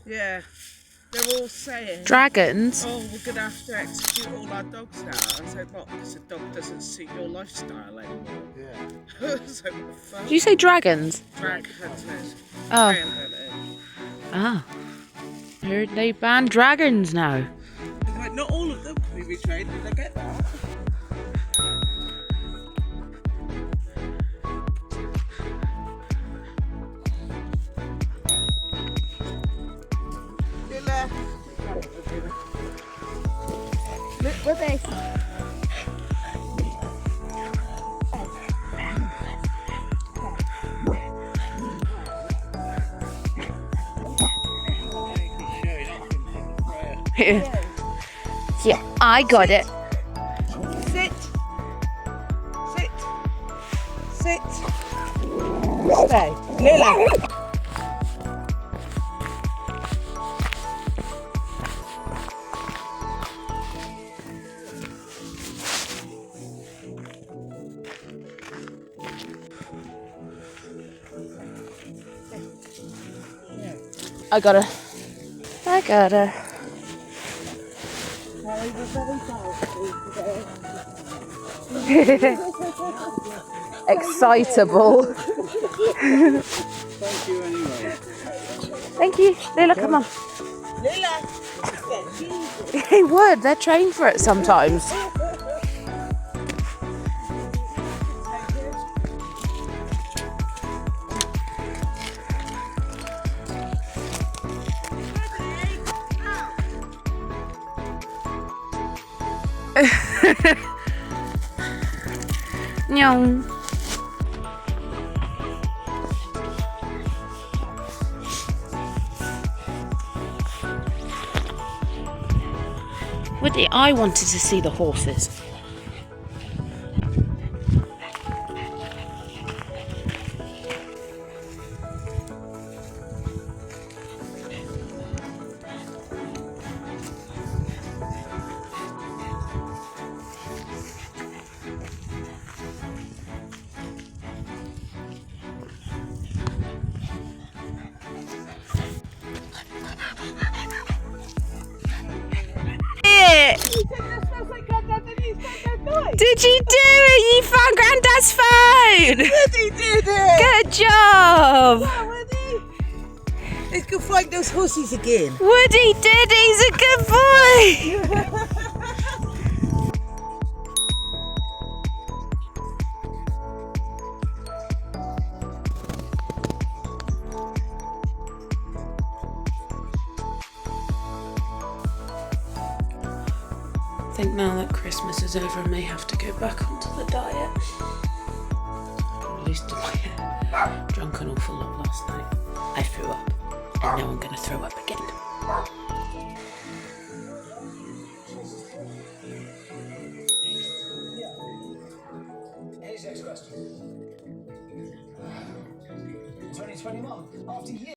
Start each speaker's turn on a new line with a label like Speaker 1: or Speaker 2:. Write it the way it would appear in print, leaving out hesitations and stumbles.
Speaker 1: Yeah. They're all saying,
Speaker 2: Dragons?
Speaker 1: oh, we're going to have to execute all our dogs now. I said, what? Because the dog doesn't suit your lifestyle anymore.
Speaker 3: Yeah.
Speaker 1: I was like, what the fuck?
Speaker 2: Did you say dragons?
Speaker 1: Drag hunters.
Speaker 2: Oh.
Speaker 1: Trail hunters.
Speaker 2: Ah. Heard they ban dragons now.
Speaker 1: Like, not all of them can be retrained, and I get that.
Speaker 4: Look, Ruby.
Speaker 2: Yeah, I got it.
Speaker 1: Sit. Sit. Sit. Stay. Lila.
Speaker 2: I got her. I got her. Excitable.
Speaker 3: Thank you anyway.
Speaker 2: Thank you. Lila, come on.
Speaker 1: Lila.
Speaker 2: They would. They're trained for it sometimes. No. Woody, I wanted to see the horses. Did you do it? You found Grandad's phone!
Speaker 1: Woody did it!
Speaker 2: Good job!
Speaker 1: Yeah, Woody. Let's go find those horses again.
Speaker 2: Woody did it! He's a good boy! I think now that Christmas is over, I may have to go back onto the diet. At least I drank an awful lot last night. I threw up, and now I'm going to throw up again.
Speaker 5: Here's the next question. 2021, after years.